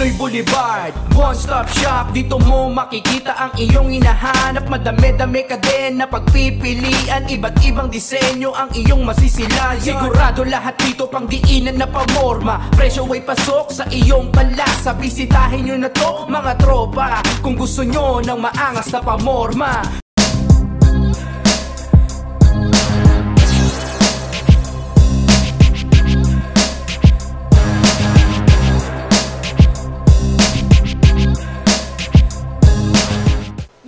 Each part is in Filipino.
Pinoy Boulevard, one-stop shop. Dito mo makikita ang iyong hinahanap. Madami-dami ka din na pagpipilian. Iba't ibang disenyo ang iyong masisilayan. Sigurado lahat dito pang diinan na pamorma. Presyo ay pasok sa iyong palasa. Bisitahin nyo na to mga tropa, kung gusto nyo ng maangas na pamorma.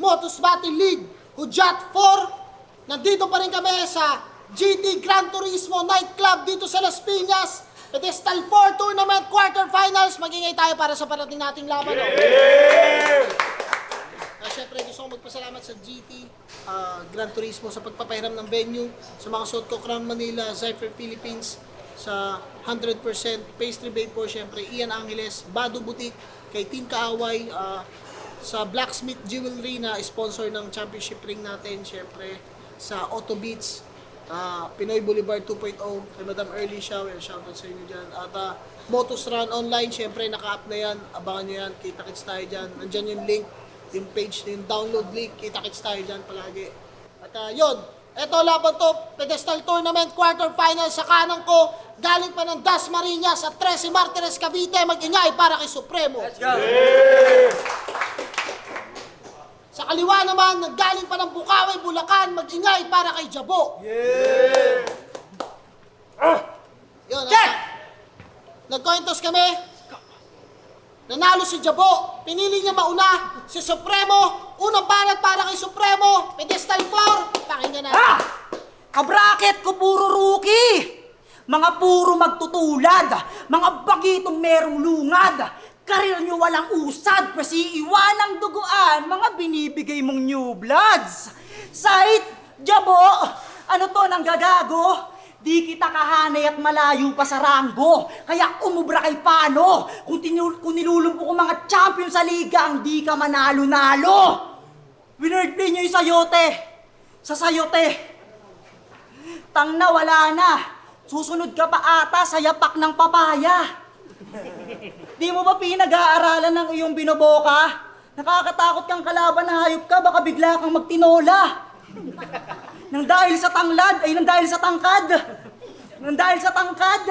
Motos Battle League, Hudyat 4. Nandito pa rin kami sa GT Gran Turismo Nightclub dito sa Las Piñas. Pedestal 4 Tournament Quarterfinals. Magingay tayo para sa parating nating laban. Siyempre gusto kong magpasalamat sa GT Gran Turismo sa pagpapahiram ng venue, sa mga suot ko Crown Manila, Zypher Philippines, sa 100% Pastry Vapor, siyempre Ian Angeles, Bado Boutique, kay Team Kaaway, sa Blacksmith Jewelry na sponsor ng championship ring natin, syempre sa Auto Beats, Pinoy Boulevard 2.0, kay Madam Early Shower, shoutout sa inyo dyan. At Motos Run Online, syempre naka-up na yan, abangan nyo yan, kita-kits tayo dyan. Nandyan yung link, yung page, yung download link, kita-kits tayo dyan palagi. At yun, eto laban to, Pedestal Tournament Quarterfinal. Sa kanan ko, galing pa ng Dasmariñas at 13 Martires Cavite, mag-ingay para kay Supremo. Let's go! Sa kaliwa naman, naggaling pa ng Bukawi, Bulacan, mag-ingay para kay Jabo. Yun, nagkointos kami. Nanalo si Jabo. Pinili niya mauna si Supremo. Unang banat para kay Supremo. Pedestal 4. Pakinggan natin. Kabraket ko puro rookie. Mga puro magtutulad. Mga bagitong merong lungad. Karir nyo walang usad, kasi iwanang duguan, mga binibigay mong new bloods. Sait, Jabo, ano to nang gagago? Di kita kahanay at malayo pa sa ranggo, kaya umubra kay Pano. Kung nilulumpo ko mga champion sa liga, ang di ka manalo-nalo. Winordplay nyo yung sayote. Sa sayote. Tang na, wala na. Susunod ka pa ata sa yapak ng papaya. Di mo ba pinag-aaralan ng iyong binoboka? Nakakatakot kang kalaban na hayop ka, baka bigla kang magtinola. Nang dahil sa tanglad, ay nang dahil sa tangkad. Nang dahil sa tangkad.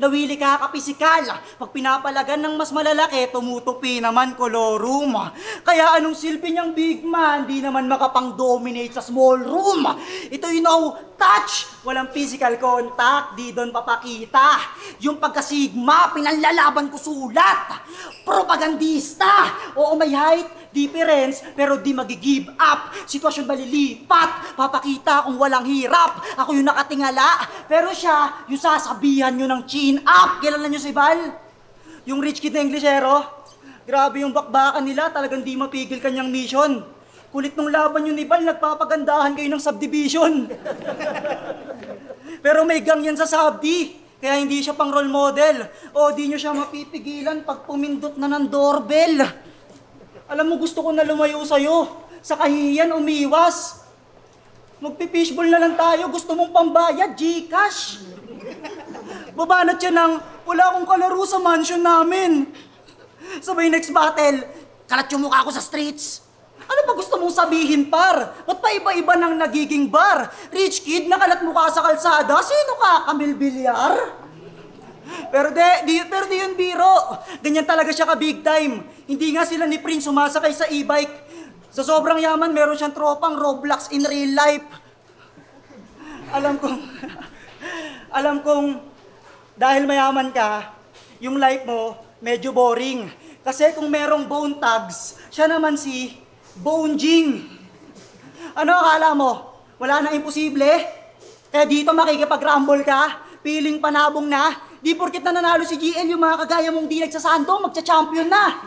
Nawili ka kapisikal. Pag pinapalagan ng mas malalaki, tumutupi naman kolorum. Kaya anong silbi niyang big man, di naman makapang-dominate sa small room. Ito yung no touch, walang physical contact, di doon papakita. Yung pagkasigma, pinanlalaban ko sulat. Propagandista, oo may height difference, pero di magi-give up. Sitwasyon malilipat, papakita kung walang hirap. Ako yung nakatingala, pero siya yung sasabihan nyo ng chin up. Kilala nyo si Val? Yung rich kid na Englishero? Grabe yung bakbakan nila, talagang di mapigil kanyang mission. Kulit nung laban yun ni Val, nagpapagandahan kayo ng subdivision. Pero may gang yan sa subdi, kaya hindi siya pang role model. O di nyo siya mapipigilan pag pumindot na ng doorbell. Alam mo, gusto ko na lumayo sa'yo. Sa kahihiyan, umiwas. Magpipishball na lang tayo, gusto mong pambayad, Gcash. Babanat siya ng, wala akong kalaro sa mansion namin. Sabay next battle, kalat yung mukha ko sa streets. Ano pa gusto mong sabihin, par? Ba't pa iba-iba nang nagiging bar? Rich kid, nakalat mukha sa kalsada, sino ka? Camille Villar? Pero di yun biro. Ganyan talaga siya ka big time. Hindi nga sila ni Prince sumasakay sa e-bike. Sa sobrang yaman, meron siyang tropang Roblox in real life. Alam kong dahil mayaman ka, yung life mo medyo boring. Kasi kung merong bone tags, siya naman si Bone Jing. Ano akala mo? Wala nang imposible? Kaya dito makikipag-rumble ka? Piling panabong na? Di porkit na nanalo si GL, yung mga kagaya mong di nagsasando, magcha-champion na.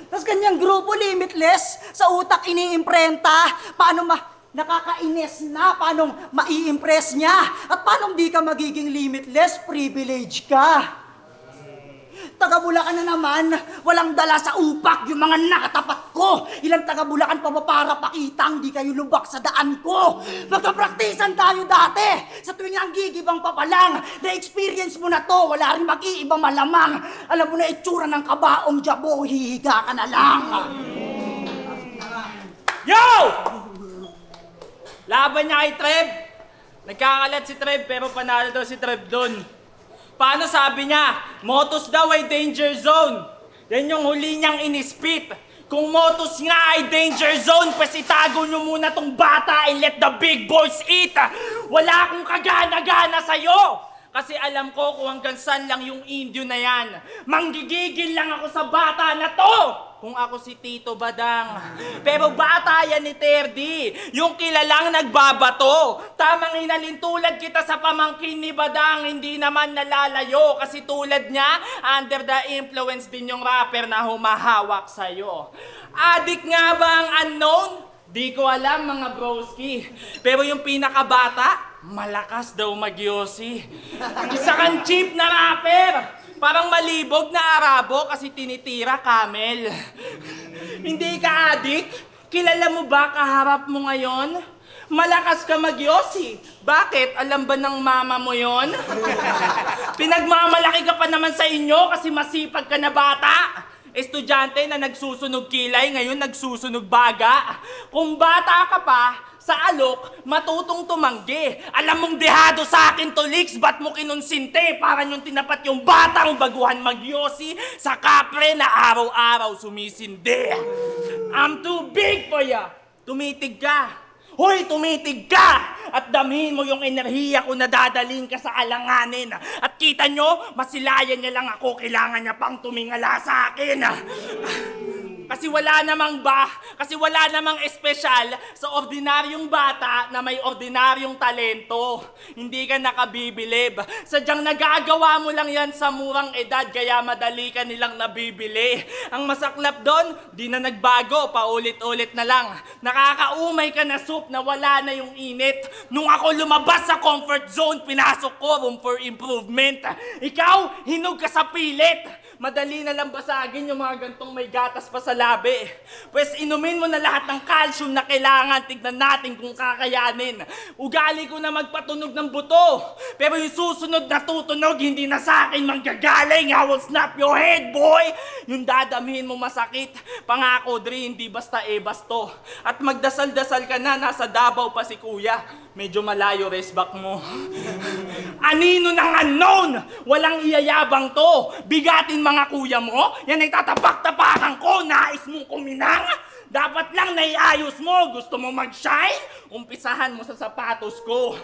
Tapos kanyang grupo limitless, sa utak iniimprenta, paano nakakainis na, paano mai-impress niya, at paano di ka magiging limitless, privilege ka. taga Bulacan na naman, walang dala sa upak yung mga nakatapat ko. Ilang taga Bulacan pa ba para pakitang di kayo lubak sa daan ko? Magkapraktisan tayo dati. Sa tuwing ang gigibang pa lang, na-experience mo na to, wala rin mag-iibang malamang. Alam mo na itsura ng kabaong jabo, hihiga ka na lang. Yo! Laban niya kay Trev. Nagkakalat si Trev pero panalo daw si Trev doon. Paano sabi niya? Motos daw ay danger zone. Yan yung huli niyang inispit. Kung motos nga ay danger zone, pues itago niyo muna tong bata and let the big boys eat. Wala akong kagana-gana sa'yo. Kasi alam ko kung hanggang saan lang yung Indio na yan. Manggigigil lang ako sa bata na to. Kung ako si Tito Badang. Pero bata yan ni Terdy. Yung kilalang nagbabato. Tamang hinalintulad kita sa pamangkin ni Badang. Hindi naman nalalayo. Kasi tulad niya, under the influence din yung rapper na humahawak sa'yo. Adik nga ba ang unknown? Di ko alam mga broski. Pero yung pinakabata, malakas daw magyosi. Isa kang cheap na rapper. Parang malibog na Arabo kasi tinitira camel. Hindi ka adik? Kilala mo ba kaharap mo ngayon? Malakas ka magyosi. Bakit? Alam ba ng mama mo yon? Pinagmamalaki ka pa naman sa inyo kasi masipag ka na bata. Estudyante na nagsusunog kilay, ngayon nagsusunog baga. Kung bata ka pa, sa alok, matutong tumanggi. Alam mong dehado sa akin to, Lix, ba't mo kinonsinte? Parang yung tinapat yung batang baguhan magyosi sa kapre na araw-araw sumisindi. I'm too big for ya. Tumitig ka. Hoy, tumitig ka! At damhin mo yung enerhiya ko na dadalhin ka sa alanganin. At kita nyo, masilayan niya lang ako, kailangan niya pang tumingala sa akin. Kasi wala namang espesyal sa ordinaryong bata na may ordinaryong talento. Hindi ka nakabibilib. Sadyang nagagawa mo lang yan sa murang edad, kaya madali ka nilang nabibili. Ang masaklap doon, di na nagbago, paulit-ulit na lang. Nakakaumay ka na soup na wala na yung init. Nung ako lumabas sa comfort zone, pinasok ko room for improvement. Ikaw, hinog ka sa pilit. Madali na lang basagin yung mga gantong may gatas pa sa labi. Pues inumin mo na lahat ng calcium na kailangan. Tignan natin kung kakayanin. Ugali ko na magpatunog ng buto. Pero yung susunod na tutunog, hindi na sa akin manggagaling. I will snap your head, boy! Yung dadamhin mo masakit. Pangako, Dre, hindi basta basto. At magdasal-dasal ka na, nasa Davao pa si Kuya. Medyo malayo resback mo. Anino ng unknown? Walang iyayabang to. Bigatin mga kuya mo? Yan ay tatapak-tapakan ko. Nais mong kuminang? Dapat lang naiayos mo. Gusto mo mag-shine? Umpisahan mo sa sapatos ko.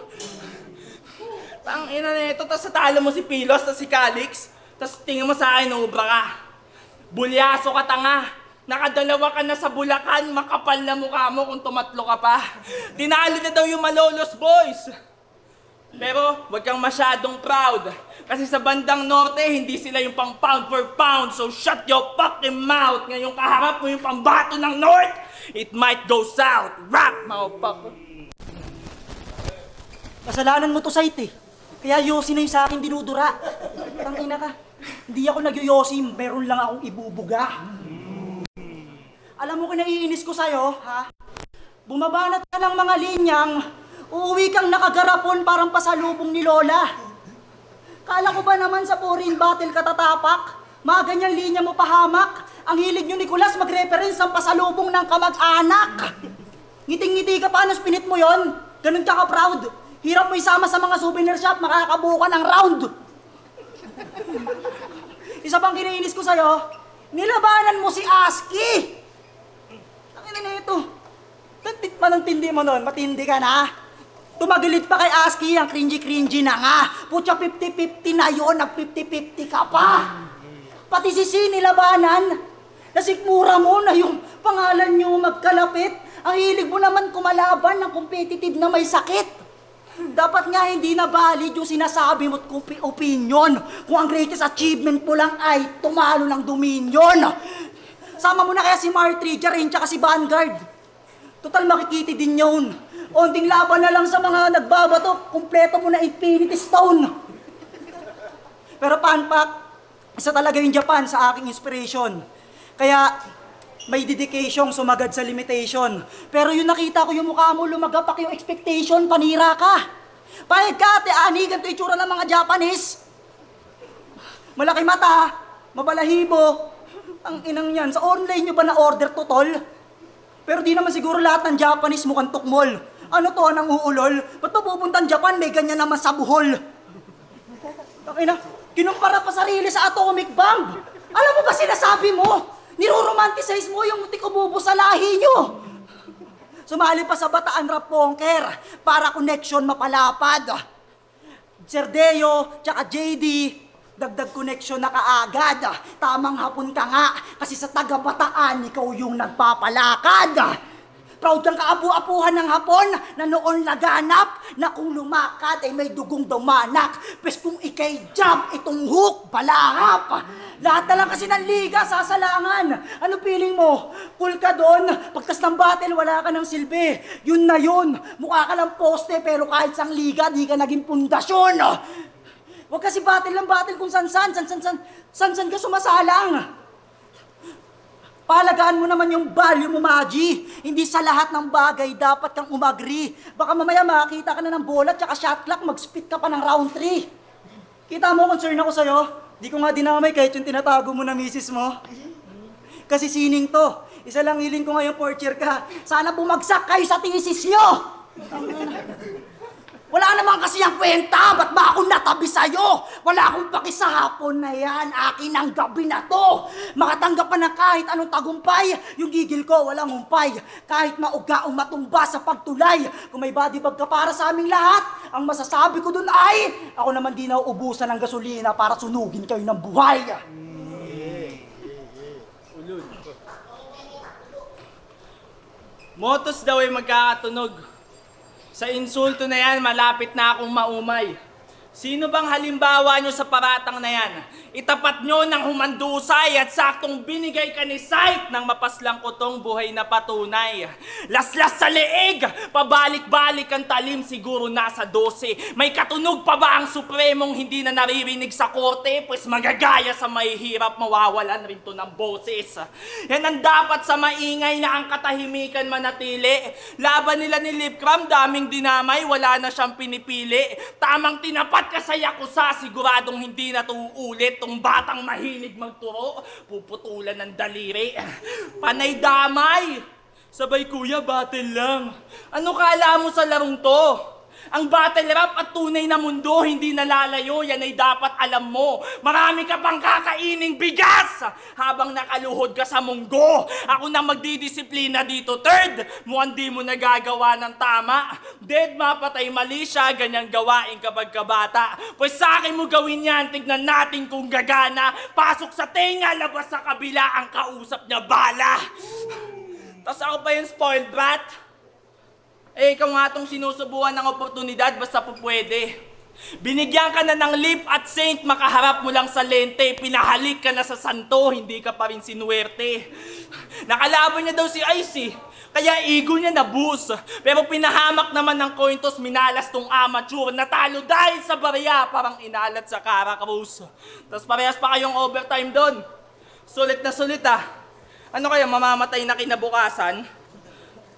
Tangina na ito. Tapos talo mo si Pilos, tapos si Calix. Tapos tingin mo sa akin, ubra ka. Bulyaso ka, tanga. Nakadalawa ka na sa Bulacan, makapal na mukha mo kung tumatlo ka pa. Tinalo na daw yung Malolos boys. Pero wag kang masyadong proud. Kasi sa bandang norte, hindi sila yung pang pound for pound. So shut your fucking mouth. Ngayong kaharap mo yung pambato ng north, it might go south. Rap, motherfucker. Kasalanan mo to, Sait eh. Kaya yosi na yung sa akin dinudura. Tangina ka. Hindi ako nagyoyosi, meron lang akong ibubuga. Alam mo kung naiinis ko sa'yo, ha? Bumabanat ka ng mga linyang, uuwi kang nakagarapon parang pasalubong ni Lola. Kala ko ba naman sa foreign battle katatapak? Mga ganyang linya mo pahamak. Ang hilig nyo, Nicolas, mag-reference ng pasalubong ng kamag-anak. Ngiting-ngiti ka pa, ano spinit mo yon? Ganun ka ka-proud. Hirap mo isama sa mga souvenir shop, makakabuo ka ng round. Isa pang kinainis ko sa'yo, nilabanan mo si Aski. Na ito. Manang-tindi mo nun, matindi ka na. Tumagilit pa kay Aski, ang cringy-cringy na nga. Putya 50-50 na yun, nag-50-50 ka pa. Pati si nilabanan. Nasikmura mo na yung pangalan nyo magkalapit. Ang hilig mo naman kumalaban ng competitive na may sakit. Dapat nga hindi na valid yung sinasabi mo't opinion. Kung ang greatest achievement mo lang ay tumalo ng Dominion. Sama mo na kaya si Martry, Jarin, tsaka si Vanguard. Total makikiti din yun. Onting laban na lang sa mga nagbabato, kumpleto mo na Infinity Stone. Pero fun fact, Isa talaga yung Japan sa aking inspiration. Kaya may dedication sumagad sa limitation. Pero yung nakita ko yung mukha mo, lumagapak yung expectation, panira ka. Pahig ka, ate Ani, ganito itsura ng mga Japanese. Malaki mata, mabalahibo. Ang inang yan, sa online nyo ba na-order to, tol? Pero di naman siguro lahat ng Japanese mukhang tukmol. Ano to, anang uulol? Ba't mapupuntang Japan, may ganyan naman sa buhol? Takina, kinumpara pa sarili sa atomic bomb. Alam mo ba sinasabi mo? Niro-romanticize mo yung tikububo sa lahi nyo. Sumali pa sa Bataan Rap Ponker para connection mapalapad. Serdeo, tsaka JD, dagdag connection na kaagad. Tamang hapon ka nga, kasi sa taga-Bataan, ikaw yung nagpapalakad. Proud kang kaapu-apuhan ng Hapon na noon laganap na kung lumakad ay may dugong dumanak. Pes kung ikay jump, itong hook, balahap. Lahat na lang kasi ng liga, sasalangan. Ano feeling mo? Cool ka doon? Pagkas ng battle, wala ka ng silbi. Yun na yun. Mukha ka lang poste, pero kahit sang liga, di ka naging pundasyon. Huwag kasi battle lang battle kung san-san ka sumasalang. Pahalagaan mo naman yung value mo, Maji. Hindi sa lahat ng bagay dapat kang umagri. Baka mamaya makakita ka na ng bola tsaka shot clock, mag-spit ka pa ng round 3. Kita mo, concern ako sa'yo. Di ko nga dinamay kahit yung tinatago mo na misis mo. Kasi sining to. Isa lang hiling ko ngayon, fourth year ka. Sana bumagsak kayo sa thesis nyo. Wala naman kasi ang kwenta, ba't ba ako natabi sa'yo? Wala akong paki sa hapon na yan, akin ang gabi na to. Makatanggap pa na kahit anong tagumpay, yung gigil ko walang humpay. Kahit mauga o matumba sa pagtulay, kung may body bag ka para sa aming lahat, ang masasabi ko dun ay, ako naman di nauubusan ng gasolina para sunugin kayo ng buhay. Motos daw ay magkakatunog. Sa insulto na yan, malapit na akong maumay. Sino bang halimbawa nyo sa paratang na yan? Itapat nyo ng humandusay at saktong binigay ka ni Sight ng mapaslang kutong buhay na patunay. Laslas sa leeg, pabalik-balik ang talim siguro nasa 12. May katunog pa ba ang supremong hindi na naririnig sa korte? Pues magagaya sa mahihirap, mawawalan rin to ng boses. Yan ang dapat sa maingay na ang katahimikan manatili. Laban nila ni Lipcram, daming dinamay, wala na siyang pinipili. Tamang tinapat ka sa Yakuza, siguradong hindi na to uulit. Tong batang mahilig magturo, puputulan ng daliri. Panay damay! Sabay kuya, battle lang. Ano kala mo sa larong to? Ang battle rap at tunay na mundo, hindi nalalayo, yan ay dapat alam mo. Marami ka pang kakaining bigas habang nakaluhod ka sa munggo. Ako na magdidisiplina dito, third. Mukhang di mo nagagawa ng tama. Dead, mapatay, mali siya, ganyang gawain kapag kabata. Pues sa akin mo gawin yan, tignan natin kung gagana. Pasok sa tenga, labas sa kabila, ang kausap niya bala. Tas ako pa yung spoiled brat? Eh, ikaw nga itong sinusubuhan ng oportunidad, basta po pwede. Binigyan ka na ng lip at saint, makaharap mo lang sa lente. Pinahalik ka na sa santo, hindi ka pa rin sinuwerte. Nakalaban niya daw si Icy, kaya ego niya na-boost. Pero pinahamak naman ng coin toss, minalas tong amateur. Natalo dahil sa barya, parang inalat sa Caracruz. Tapos parehas pa kayong overtime doon. Sulit na sulit ah. Ano kaya, mamamatay na kinabukasan?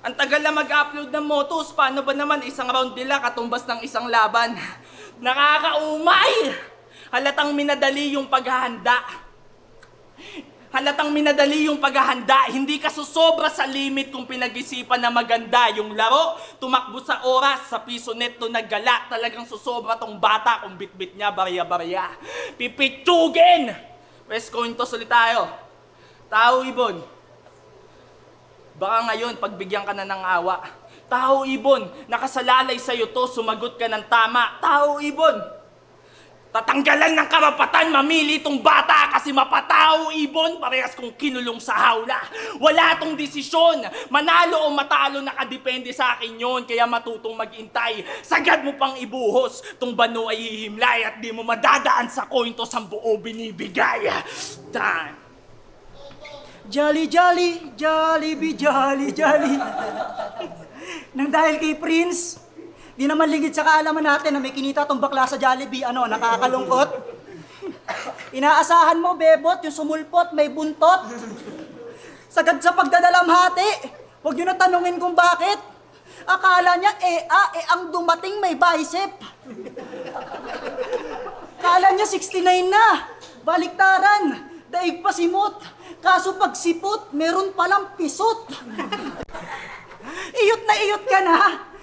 Ang tagal na mag-upload ng motos, paano ba naman isang round nila katumbas ng isang laban? Nakakaumay! Halatang minadali yung paghahanda. Halatang minadali yung paghahanda. Hindi ka susobra sa limit kung pinag-isipan na maganda. Yung laro, tumakbo sa oras, sa piso neto naggala. Talagang susobra tong bata kung bit-bit niya, barya-barya. Pipitsugin! Press coin toss ulit tayo. Tao Ibon. Baka ngayon, pagbigyan ka na ng awa. Tao Ibon, nakasalalay sa'yo to, sumagot ka ng tama. Tao Ibon, tatanggalan ng karapatan, mamili itong bata kasi mapatao Ibon, parehas kong kinulong sa hawla. Wala tong desisyon, manalo o matalo, nakadepende sa akin yon, kaya matutong mag-intay. Sagad mo pang ibuhos, tong bano ay hihimlay at di mo madadaan sa coin toss ang buo binibigay. Time. Jolly, jolly, Jollibee, jolly, jolly. Nang dahil kay Prince, di naman ligid sa kaalaman natin na may kinita tong bakla sa Jollibee. Ano, nakakalungkot? Inaasahan mo, bebot, yung sumulpot, may buntot. Sagad sa pagdadalamhati. Huwag nyo na tanungin kung bakit. Akala niya, ang dumating may bicep. Akala niya 69 na. Baliktaran. Daig pa simot. Kaso pag sipot, meron palang pisot. Iyot na iyot ka na.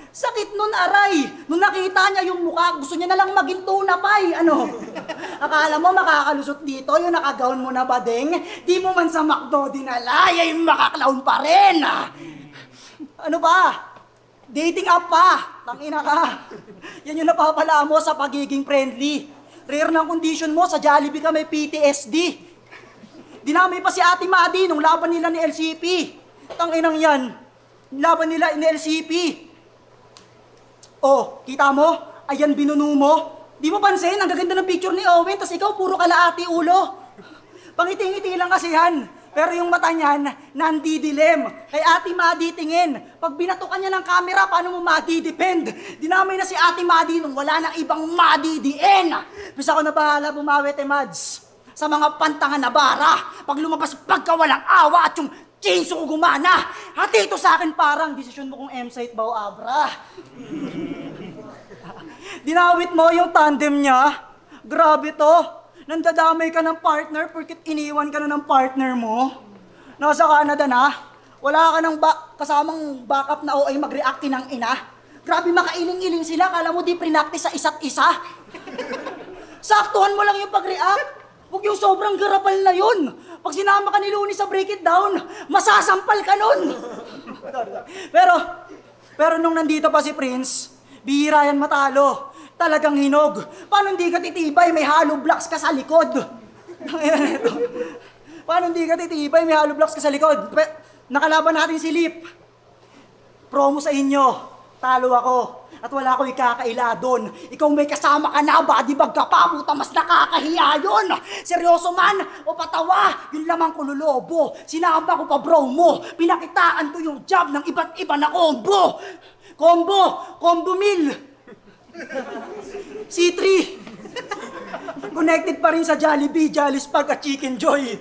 Sakit nun, aray. Nung nakita niya yung mukha, gusto niya na lang maging tunapay. Ano? Akala mo makakalusot dito, yung nakagaon mo na bading? Di mo man sa McDo dinala, yung makaklaon pa rin. Ano ba? Dating app pa. Tangina ka. Yan yung napapala mo sa pagiging friendly. Rare ng condition mo, sa Jollibee ka may PTSD. Dinamay pa si Ate Madi nung laban nila ni LCP. Tanginang yan. Laban nila ni LCP. Oh, kita mo? Ayan binuno mo. Di mo pansin, ang gaganda ng picture ni Owen, tas ikaw puro kalaati ulo. Pangiti-ngiti lang kasi yan. Pero yung mata niyan, nandidilim. Kay Ate Madi tingin. Pag binatukan niya ng camera, paano mo madi-depend? Dinamay na si Ate Madi nung wala nang ibang madi-dien. Bisa ko na bahala bumawi, Mads. Sa mga pantangan na bara, pag lumabas pagka walang awa at yung chainsaw gumana. Hati ito sa akin parang desisyon mo kung M-site ba o Abra. Dinawit mo yung tandem niya. Grabe to. Nandadamay ka ng partner porkit iniwan ka na ng partner mo. Nasa Canada na. Wala ka ng kasamang backup na OA mag-react ng ina. Grabe makailing-iling sila. Kala mo di prinactice sa isa't isa. Saktuhan mo lang yung pag-react. Huwag yung sobrang garapal na yun. Pag sinama ka ni Looney sa Break It Down, masasampal ka nun. Pero nung nandito pa si Prince, bihira yan matalo. Talagang hinog. Paano hindi ka titibay? May hollow blocks ka sa likod. Paano hindi ka titibay? May hollow blocks ka sa likod. Nakalaban natin si Lip. Promo sa inyo. Talo ako. At wala ko ikakaila doon. Ikaw may kasama ka na ba? Di ba kapabuta mas nakakahiya yun? Seryoso man o patawa? Yun lamang ko lolobo. Sinamba ko pa bro mo. Pinakitaan ko yung job ng iba't iba na combo. Combo meal. C3. Connected pa rin sa Jollibee, Jolly Spag at Chicken Joy.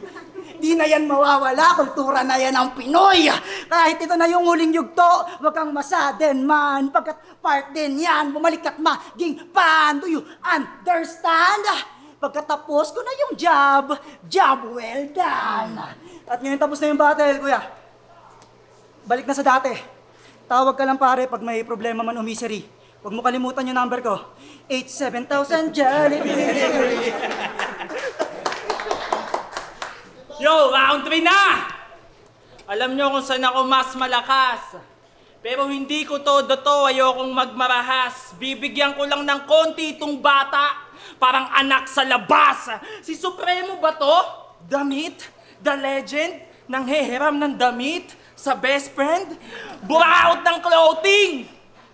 Di na yan mawawala, kultura na yan ang Pinoy. Kahit ito na yung huling yugto, wag kang masaden man. Pagkat part din yan, bumalik at maging pan. Do you understand? Pagkatapos ko na yung job well done. At ngayon tapos na yung battle, kuya. Balik na sa dati. Tawag ka lang pare pag may problema man o misery. Huwag mo kalimutan yung number ko. 87,000 Jollibee. Yo, round 3 na! Alam nyo kung saan ako mas malakas. Pero hindi ko todo-to, ayokong magmarahas. Bibigyan ko lang ng konti itong bata. Parang anak sa labas. Si Supremo ba to? Damit? The legend? Nang heheram ng damit? Sa best friend? Buraot ng clothing!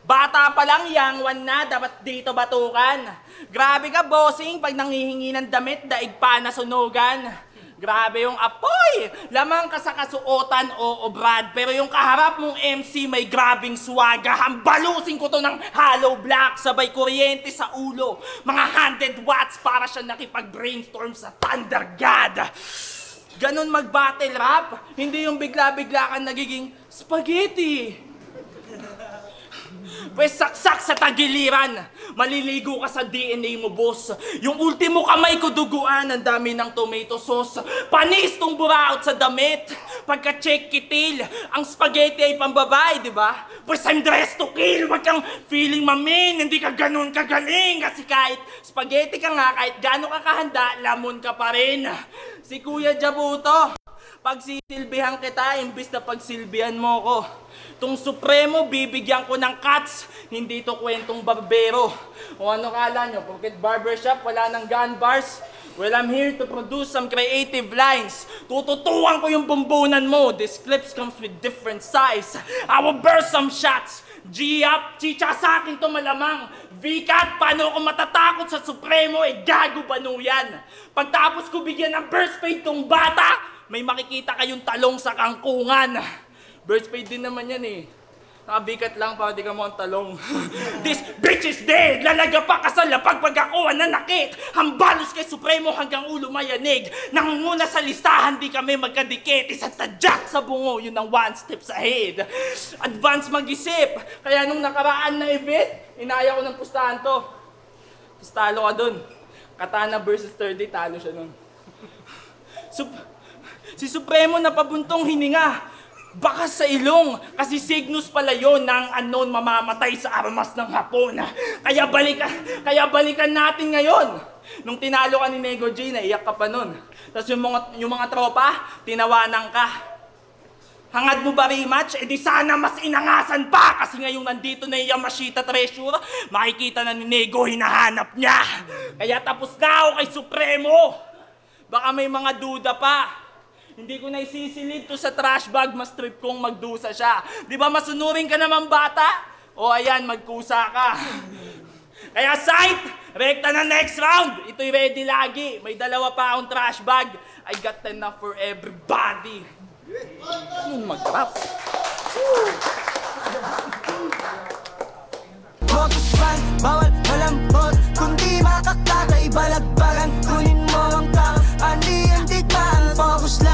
Bata pa lang, young one na, dapat dito batukan. Grabe ka, bossing, pag nangihingi ng damit, daig pa na sunugan. Grabe yung apoy! Lamang ka sa kasuotan, oo Brad. Pero yung kaharap mong MC may grabing swaga. Hambalusin ko to ng hollow block, sabay kuryente sa ulo. Mga 100 watts para siya nakipag-brainstorm sa Thunder God. Ganon mag-battle rap, hindi yung bigla-bigla ka nagiging spaghetti. Pwes saksak sa tagiliran. Maliligo ka sa DNA mo, boss. Yung ultimo kamay ko duguan, ang dami ng tomato sauce. Panis tong buraot sa damit. Pagka-check kitil, ang spaghetti ay pambabae, di ba? Pwes I'm dressed to kill. Wag kang feeling mamin, hindi ka ganun kagaling. Kasi kahit spaghetti ka nga, kahit gano'n ka kahanda, lamon ka pa rin. Si Kuya Jabuto, pagsisilbihan kita, imbis na pagsilbihan mo ko. Tung Supremo, bibigyan ko ng cuts, hindi to kwentong barbero. O ano kala nyo, porket barbershop, wala ng gun bars. Well, I'm here to produce some creative lines. Tututuan ko yung bumbunan mo. This clips comes with different size. I will burst some shots. G-up, chicha sa akin to malamang. V-cut, paano ako matatakot sa Supremo? Gago banu yan. Pagtapos ko bigyan ng burst fade tong bata, may makikita kayong talong sa kangkungan. Burst fade din naman yan eh. Nakabikat lang para di ka mo ang talong. This bitch is dead! Lalaga pa ka sa lapag pag ako nanakit! Hambalos kay Supremo hanggang ulo mayanig! Nangunguna sa listahan di kami magkadikit! Isang tadyak sa bungo, yun ang one steps ahead! Advance mag-isip! Kaya nung nakaraan na event, inaya ko ng pustahan to. Tapos talo ka dun. Katana versus 30, talo siya nun. Si Supremo napabuntong hininga. Baka sa ilong, kasi Cygnus pala yun ng unknown mamamatay sa armas ng Hapon. Kaya balikan natin ngayon. Nung tinalo ka ni Nego J, naiyak ka pa nun. Tapos yung mga tropa, tinawanan ka. Hangad mo ba rematch? Eh di sana mas inangasan pa! Kasi ngayong nandito na yung Yamashita Treasure, makikita na ni Nego, hinahanap niya. Kaya tapos na ako kay Supremo. Baka may mga duda pa. Hindi ko na isisilid to sa trash bag, mas trip kong magdusa siya. Di ba masunurin ka naman bata? O ayan, magkusa ka. Kaya sight, rekta na next round. Ito'y ready lagi. May dalawa pa akong trash bag. I got enough for everybody. Anong mag-rap? Focus fan, bawal malambot. Kundi makakagay, balagbagan. Kunin mo ang tao, andi digmaan. Focus lang.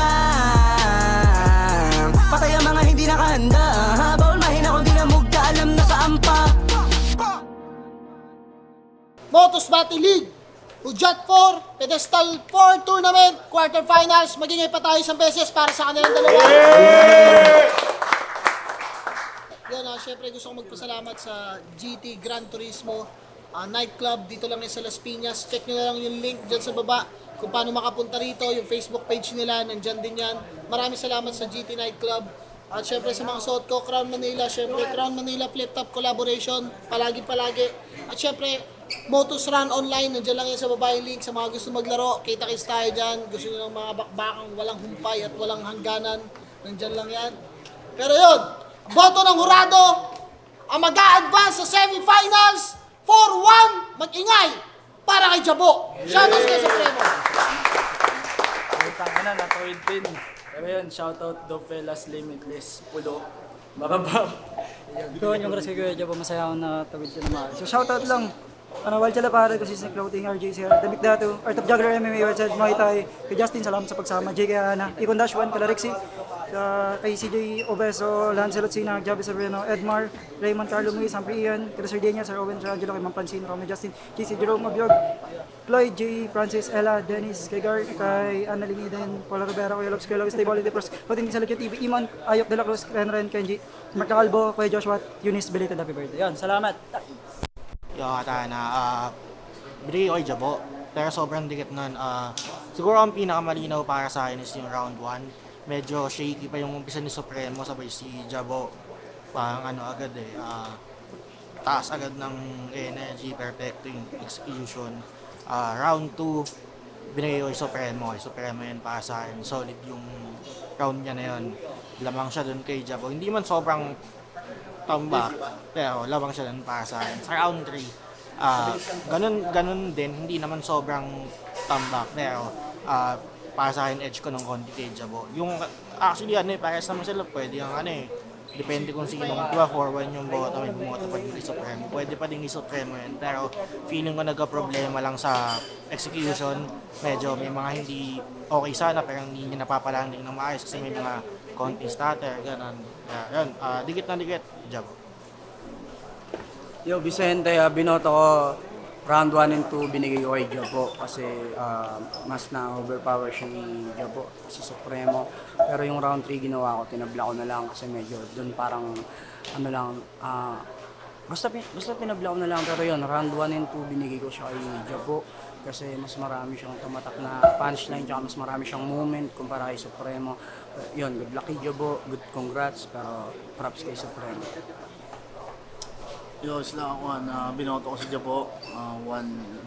Patay ang mga hindi nakahanda. Bawal mahina kung di na mugda, alam na saan pa. Motos Battle League, Ujat 4, Pedestal 4 Tournament, Quarterfinals. Magingay pa tayo isang beses para sa kanilang dalawa. Yan, syempre gusto ko magpasalamat sa GT Gran Turismo nightclub. Dito lang yan sa Las Piñas. Check nyo na lang yung link dyan sa baba kung paano makapunta rito. Yung Facebook page nila, nandyan din yan. Maraming salamat sa GT Nightclub. At syempre sa mga suot ko, Crown Manila. Syempre Crown Manila Flip Top Collaboration. Palagi. At syempre Motos Run Online. Nandyan lang yan sa baba yung link sa mga gusto maglaro. Kita-kits tayo dyan. Gusto nyo ng mga bakbakang walang humpay at walang hangganan. Nandyan lang yan. Pero yun, boto ng hurado ang mag-a-advance sa semifinals 4-1. Mag-ingay para kay Jabo. Shoutouts kay Supremo. Utang ka na, natuwid din. Pero yun, shoutout do fellas limitless. Pulo. Mababaw. Doon yung kasi Kuya Jabo, masaya ako na tawid siya naman. So shoutout lang. Wal Chala Pare, Consistent Clothing, RJ Sierra, Damit Dato, Art of Juggler, MMA, Website, Muay Thai, kay Justin, salamat sa pagsama, JK Ana, Icon Dash 1, Kalarixi, kay CJ Obeso, Lancelot Sina, Javi Sabrino, Edmar, Raymond Carlo Muiz, Humphrey Ian, kay Sir Daniel, Sir Owen, Sir Angelo, kay Mang Francine, Romeo Justin, JC Jerome Abiog, Floyd, J. Francis, Ella, Dennis, kay Gar, kay Annalyn Eden, Paula Rivera, Kuya Lobs, Kuya Lobs, Stable, Pros, Patin sa Lucha TV, Iman, Ayok de la Cruz, Ren, Kenji, Mark Calbo, Kuya Joshua, Eunice, belated happy birthday. Yan, salamat. Yung kata na binigay ko kay Jabo, pero sobrang dikit nun. Siguro ang pinakamalinaw para sa akin is yung round 1. Medyo shaky pa yung umpisa ni Supremo, sabay si Jabo. Parang ano agad taas agad ng energy, perfecto yung execution. Round 2, binigay ko kay Supremo. Supremo yun para sa akin. Solid yung round niya na yun. Lamang siya dun kay Jabo. Hindi man sobrang tambak, pero lamang siya dun para sa akin. Sa round 3, ganun din, hindi naman sobrang tambak, pero para sa akin edge ko ng konti kay Jabo. Yung actually pares naman sila, pwede yung depende kung sino, diba 4-1 yung boto, may bumoto pa din ni Supremo, pwede pa din ni Supremo yun, pero feeling ko nagka-problema lang sa execution. Medyo may mga hindi okay sana, pero hindi niya napapalanding ng maayos kasi may mga konting stutter, ganun. Yun, dikit na dikit, Jabo. Yo, Vicente, binoto ko round 1 and 2 binigay ko kay Jabo kasi mas na-overpower siya ni Jabo, si Supremo. Pero yung round 3 ginawa ko, tinabla ko na lang kasi medyo doon parang basta pinabla ko na lang. Pero yun, round 1 and 2 binigay ko siya kay Jabo kasi mas marami siyang tumatak na punchline tsaka mas marami siyang movement kumpara kay Supremo. Yun, good luck kay Jabo, good congrats, pero props kay Supremo. Yo, sila ako binoto ko si Jabo.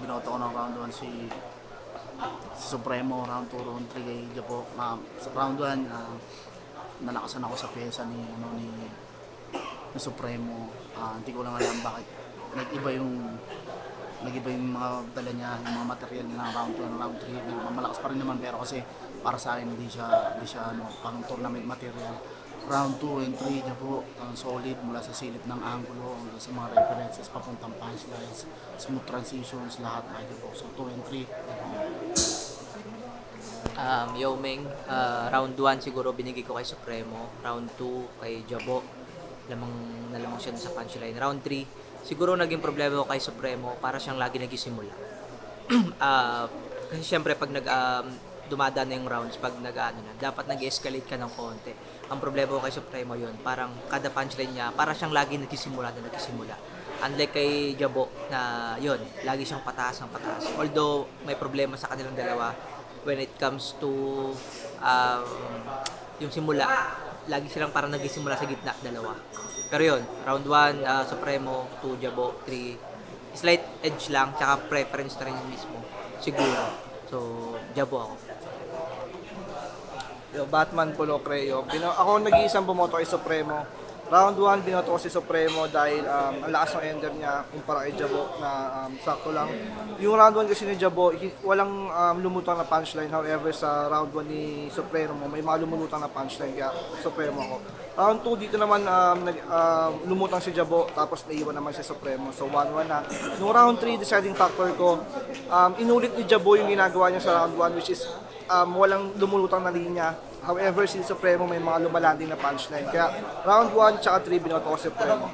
Binoto ko ng round 1 si Supremo, round 2, round 3 kay Jabo. Sa round 1, nalakasan ako sa pyesa ni Supremo. Hindi ko lang alam bakit nag-iba yung mga dala niya, yung mga material niya ng round 2 and round 3. Malakas pa rin naman, pero kasi para sa akin hindi siya pang tournament material. Round 2 and 3, Jabo, solid mula sa silip ng angulo hanggang sa mga references, papuntang punchlines, smooth transitions, lahat na Jabo. So 2 and 3, Yo Ming, round 1 siguro binigay ko kay Supremo, round 2 kay Jabo, nalamang siya sa punchline. Round 3, siguro naging problema ko kay Supremo, para siyang lagi nagsisimula. Kasi syempre pag dumadaan na yung rounds, pag dapat nag-escalate ka ng konti. Ang problema ko kay Supremo yun, parang kada punchline niya, para siyang lagi nagsisimula. Unlike kay Jabo na yun, lagi siyang pataas ng pataas. Although may problema sa kanilang dalawa when it comes to yung simula, lagi silang parang nagsisimula sa gitna, dalawa. Pero yun, round 1, Supremo, 2, Jabo, 3, slight edge lang, tsaka preference na rin mismo, siguro. So, Jabo ako. Yo, Batman Polo Creo. Ako nag-iisang bumoto kay Supremo. Round 1, binoto ko si Supremo dahil ang lakas ng ender niya kumpara kay Jabo na sakto lang. Yung round 1 kasi ni Jabo, walang lumutang na punchline. However, sa round 1 ni Supremo, may mga lumulutang na punchline kaya Supremo ako. Round 2 dito naman lumutang si Jabo tapos naiwan naman si Supremo. So 1-1 na. Noong round 3, deciding factor ko, inulit ni Jabo yung ginagawa niya sa round 1 which is walang lumulutang na linya. However, si Supremo may mga lumalanding na punchline. Kaya round 1 tsaka 3 binoto ko si Supremo.